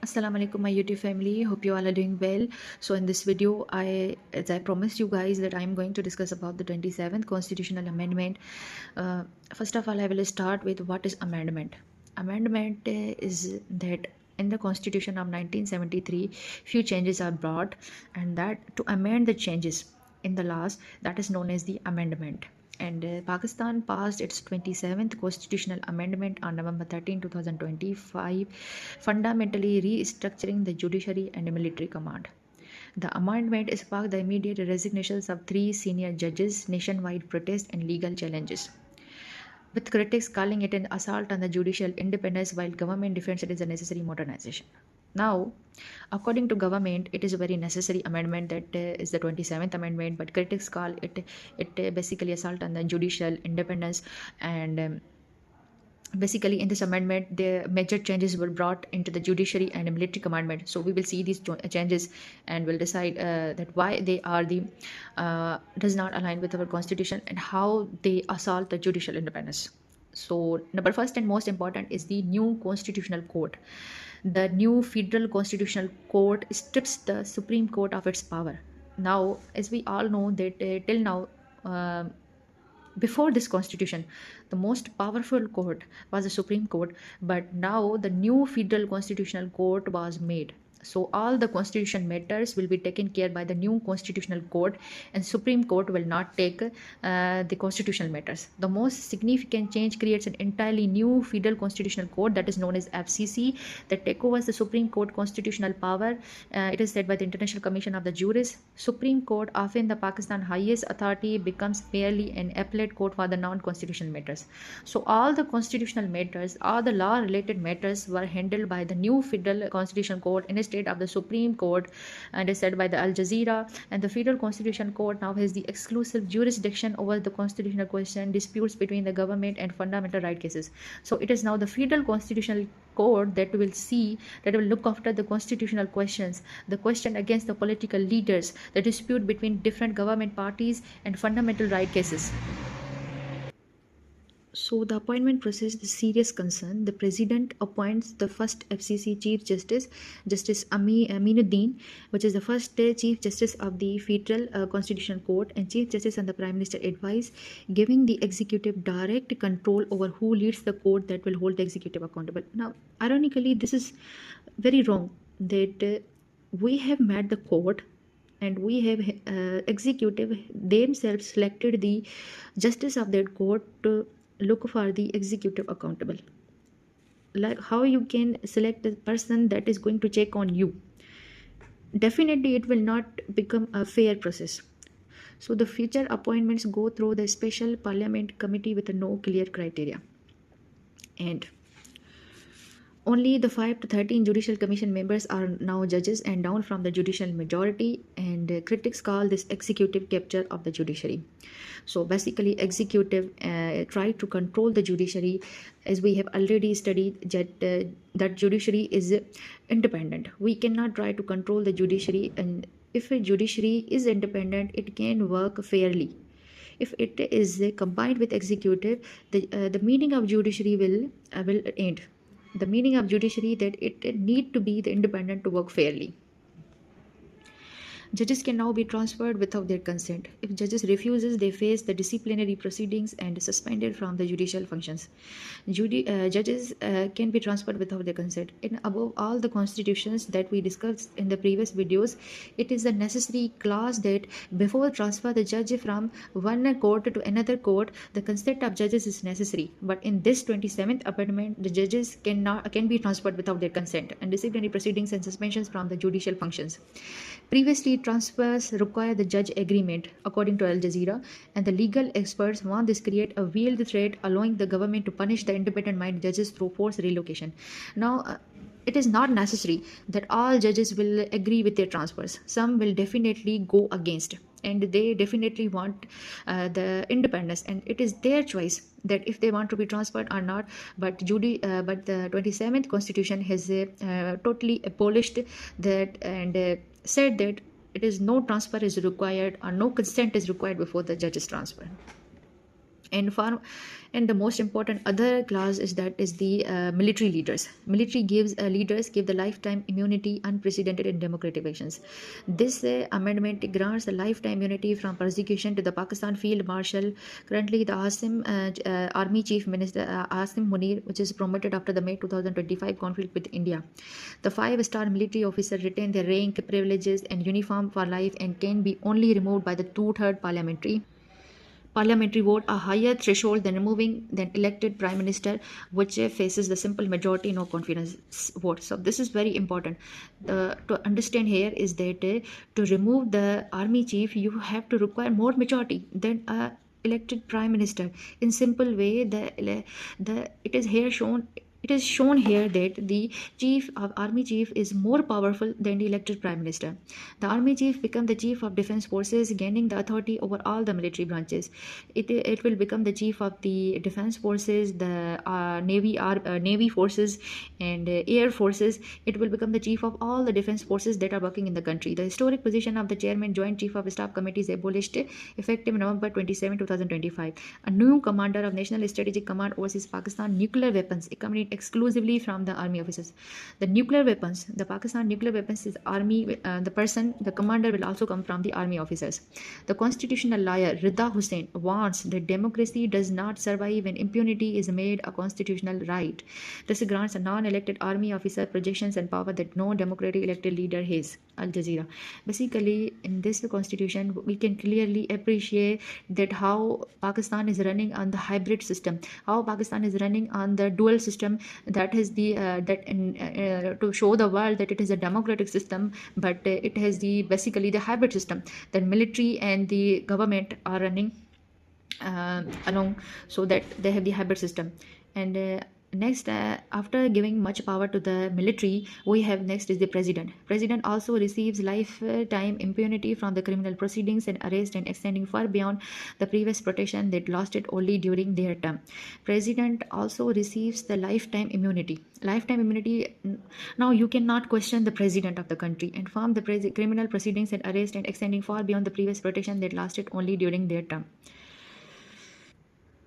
Assalamu alaikum, my YouTube family. Hope you all are doing well. So in this video, as I promised you guys, that I'm going to discuss about the 27th constitutional amendment. Uh, First of all, I will start with what is amendment. Amendment is that in the Constitution of 1973, few changes are brought, and that to amend the changes in the laws, that is known as the amendment. And Pakistan passed its 27th constitutional amendment on November 13, 2025, fundamentally restructuring the judiciary and military command. The amendment sparked the immediate resignations of three senior judges, nationwide protests, and legal challenges, with critics calling it an assault on the judicial independence while government defends it as a necessary modernization. Now, according to government, it is a very necessary amendment that is the 27th amendment, but critics call it basically assault on the judicial independence. And basically in this amendment the major changes were brought into the judiciary and military commandment. So we will see these changes and will decide that why they are the does not align with our constitution and how they assault the judicial independence. So number first and most important is the new constitutional court. The new federal constitutional court strips the Supreme Court of its power. Now, as we all know that till now, uh, before this constitution, the most powerful court was the Supreme Court, but now the new federal constitutional court was made. So all the constitution matters will be taken care by the new constitutional court, and Supreme Court will not take the constitutional matters. The most significant change creates an entirely new federal constitutional court that is known as FCC, that take over the Supreme Court constitutional power. It is said by the International Commission of the Jurists. Supreme Court, often the Pakistan highest authority, becomes merely an appellate court for the non-constitutional matters. So all the constitutional matters, all the law-related matters were handled by the new Federal Constitutional Court instead of the Supreme Court, and is said by the Al Jazeera. And the Federal Constitutional Court now has the exclusive jurisdiction over the constitutional question, disputes between the government and fundamental right cases. So it is now the Federal Constitutional Court that will look after the constitutional questions, the question against the political leaders, the dispute between different government parties, and fundamental right cases. So the appointment process is serious concern. The president appoints the first FCC Chief Justice, Justice Aminuddin, which is the first Chief Justice of the Federal Constitutional Court, and Chief Justice and the Prime Minister advise, giving the executive direct control over who leads the court that will hold the executive accountable. Now, ironically, this is very wrong that we have met the court and we have executive themselves selected the justice of that court to look for the executive accountable. Like how you can select the person that is going to check on you? Definitely it will not become a fair process. So the future appointments go through the special parliament committee with no clear criteria, and only the 5 to 13 judicial commission members are now judges and down from the judicial majority, and critics call this executive capture of the judiciary. So basically executive try to control the judiciary, as we have already studied that judiciary is independent. We cannot try to control the judiciary, and if a judiciary is independent, it can work fairly. If it is combined with executive, the meaning of judiciary will end. The meaning of judiciary that it need to be the independent to work fairly. Judges can now be transferred without their consent. If judges refuses, they face the disciplinary proceedings and suspended from the judicial functions. Judges can be transferred without their consent. In above all the constitutions that we discussed in the previous videos, it is a necessary clause that before transfer the judge from one court to another court, the consent of judges is necessary. But in this 27th amendment, the judges can be transferred without their consent, and disciplinary proceedings and suspensions from the judicial functions. Previously, transfers require the judge agreement, according to Al Jazeera, and the legal experts want this create a veiled threat, allowing the government to punish the independent-minded judges through forced relocation. Now, it is not necessary that all judges will agree with their transfers. Some will definitely go against, and they definitely want the independence, and it is their choice that if they want to be transferred or not. But the 27th constitution has totally abolished that, and said that it is no transfer is required or no consent is required before the judge's transfer. and far and the most important other class is that is the military leaders. Military gives leaders give the lifetime immunity unprecedented in democratic elections. This amendment grants a lifetime immunity from persecution to the Pakistan field marshal, currently the Asim army chief minister Asim Munir, which is promoted after the May 2025 conflict with India. The five-star military officer retain their rank, privileges and uniform for life and can be only removed by the two-third parliamentary vote, a higher threshold than removing the elected prime minister, which faces the simple majority no confidence vote. So this is very important. To understand here is that to remove the army chief, you have to require more majority than a elected prime minister. In simple way, the it is shown here that the chief of army chief is more powerful than the elected prime minister. The army chief become the chief of defense forces, gaining the authority over all the military branches. It will become the chief of the defense forces, the navy forces, and air forces. It will become the chief of all the defense forces that are working in the country. The historic position of the chairman, joint chief of staff committee is abolished effective November 27, 2025. A new commander of National Strategic Command oversees Pakistan nuclear weapons, accompanied exclusively from the army officers. The nuclear weapons, the Pakistan nuclear weapons is army. The commander will also come from the army officers. The constitutional lawyer Rida Hussain warns that democracy does not survive when impunity is made a constitutional right. This grants a non-elected army officer projections and power that no democratic elected leader has. Al Jazeera. Basically, in this constitution, we can clearly appreciate that how Pakistan is running on the hybrid system, how Pakistan is running on the dual system. That is the to show the world that it is a democratic system, but it has the basically the hybrid system. The military and the government are running along, so that they have the hybrid system. And next, after giving much power to the military, we have next is the president also receives lifetime impunity from the criminal proceedings and arrest, and extending far beyond the previous protection that lasted only during their term. President also receives the lifetime immunity. Now you cannot question the president of the country and from the criminal proceedings and arrest, and extending far beyond the previous protection that lasted only during their term.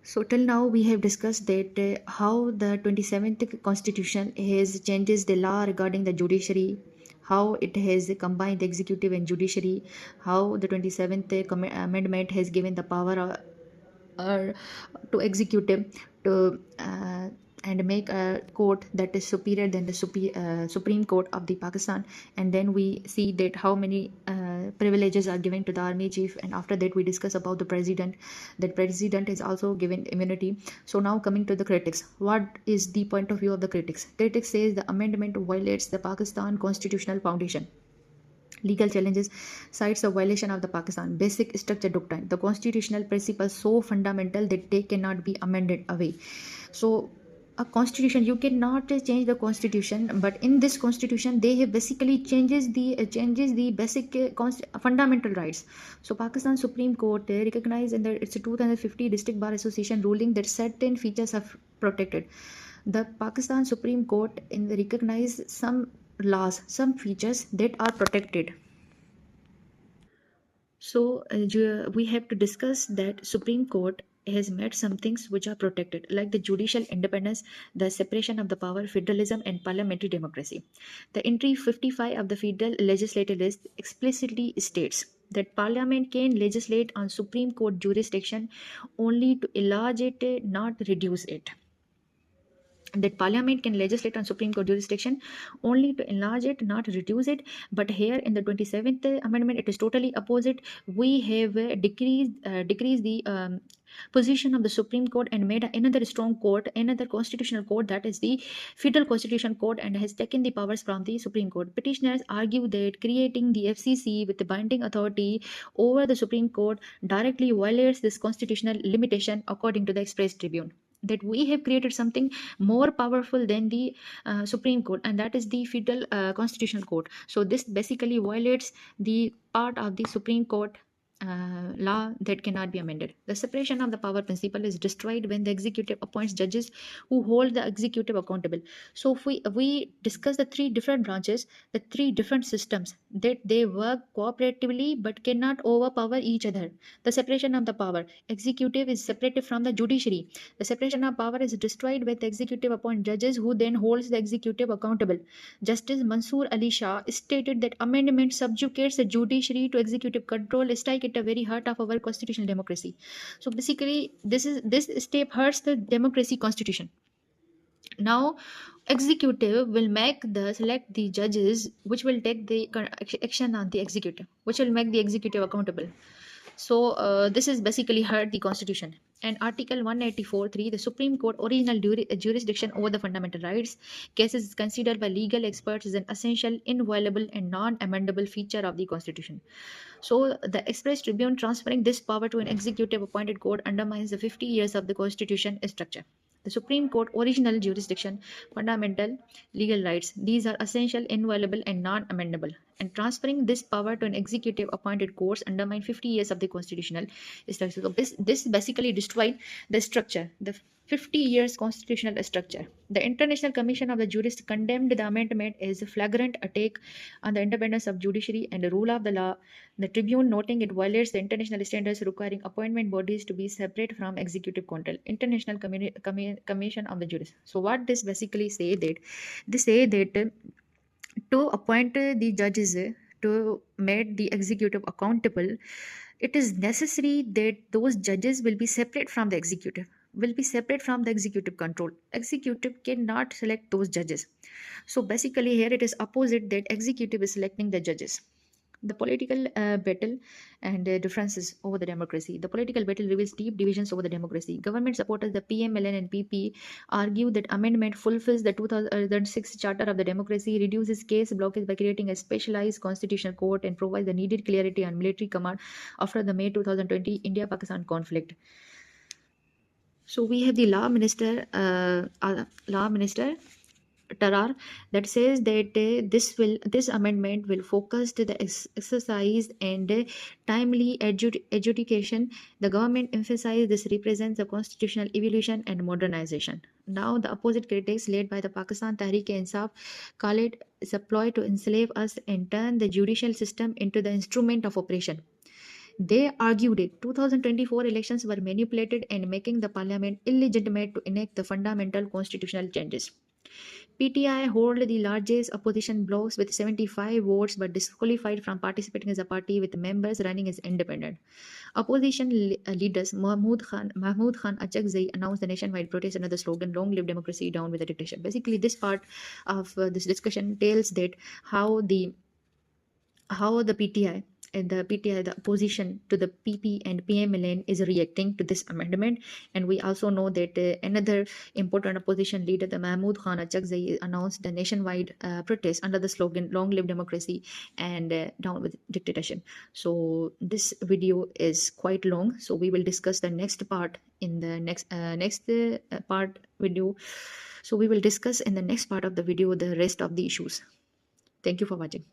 So till now we have discussed that how the 27th constitution has changes the law regarding the judiciary, how it has combined the executive and judiciary, how the 27th amendment has given the power to executive to and make a court that is superior than the Supreme Court of the Pakistan. And then we see that how many privileges are given to the army chief, and after that we discuss about the president, that president is also given immunity. So now coming to the critics, what is the point of view of the critics? Critics says the amendment violates the Pakistan constitutional foundation. Legal challenges cites a violation of the Pakistan basic structure doctrine, the constitutional principles so fundamental that they cannot be amended away. So a constitution, you cannot change the constitution, but in this constitution they have basically changes the basic fundamental rights. So Pakistan Supreme Court recognized in its 2050 District Bar Association ruling that certain features are protected. The Pakistan Supreme Court recognized some laws, some features that are protected. So we have to discuss that Supreme Court has made some things which are protected, like the judicial independence, the separation of the power, federalism, and parliamentary democracy. The entry 55 of the Federal Legislative List explicitly states that Parliament can legislate on Supreme Court jurisdiction only to enlarge it, not reduce it. That Parliament can legislate on Supreme Court jurisdiction only to enlarge it, not reduce it. But here in the 27th Amendment, it is totally opposite. We have decreased the position of the Supreme Court and made another strong court, another constitutional court, that is the Federal Constitutional Court, and has taken the powers from the Supreme Court. Petitioners argue that creating the FCC with the binding authority over the Supreme Court directly violates this constitutional limitation, according to the Express Tribune. That we have created something more powerful than the Supreme Court, and that is the Federal Constitutional Court. So this basically violates the part of the Supreme Court law that cannot be amended. The separation of the power principle is destroyed when the executive appoints judges who hold the executive accountable. So if we discuss the three different branches, the three different systems that they work cooperatively but cannot overpower each other. The separation of the power. Executive is separated from the judiciary. The separation of power is destroyed when the executive appoints judges who then holds the executive accountable. Justice Mansoor Ali Shah stated that amendment subjugates the judiciary to executive control, strike at the very heart of our constitutional democracy. So basically, this step hurts the democracy constitution. Now, executive will make the select the judges which will take the action on the executive, which will make the executive accountable. So this is basically hurt the constitution. And Article 184.3, the Supreme Court original jurisdiction over the fundamental rights cases is considered by legal experts as an essential, inviolable, and non-amendable feature of the Constitution. So the Express Tribune transferring this power to an executive appointed court undermines the 50 years of the Constitution structure. The Supreme Court original jurisdiction, fundamental legal rights, these are essential, inviolable, and non-amendable. And transferring this power to an executive appointed courts undermine 50 years of the constitutional structure. So this basically destroyed the structure, the 50 years constitutional structure. The International Commission of the Jurists condemned the amendment as a flagrant attack on the independence of judiciary and the rule of the law. The Tribune noting it violates the international standards requiring appointment bodies to be separate from executive control. International Commission of the Jurists. So what this basically say that they say that to appoint the judges to make the executive accountable, it is necessary that those judges will be separate from the executive, will be separate from the executive control. Executive cannot select those judges. So basically here it is opposite, that executive is selecting the judges. The political battle and differences over the democracy. The political battle reveals deep divisions over the democracy. Government supporters, the PMLN and PP, argue that amendment fulfills the 2006 Charter of the Democracy, reduces case blockage by creating a specialized constitutional court, and provides the needed clarity on military command after the May 2020 India-Pakistan conflict. So we have the law minister Tarar, that says that this amendment will focus to the exercise and timely adjudication. The government emphasized this represents the constitutional evolution and modernization. Now the opposite critics led by the Pakistan Tehreek-e-Insaf call it is a ploy to enslave us and turn the judicial system into the instrument of oppression. They argued that 2024 elections were manipulated and making the parliament illegitimate to enact the fundamental constitutional changes. PTI hold the largest opposition blocks with 75 votes but disqualified from participating as a party, with members running as independent. Opposition leaders Mahmood Khan Achakzai announced the nationwide protest under the slogan "Long live democracy, down with the dictatorship." Basically, this part of this discussion tells that how the PTI and the opposition to the PP and PMLN is reacting to this amendment. And we also know that another important opposition leader, the Mahmood Khan Achakzai, announced the nationwide protest under the slogan "Long live democracy and down with dictatorship." So this video is quite long, so we will discuss the next part in the next part video. So we will discuss in the next part of the video the rest of the issues. Thank you for watching.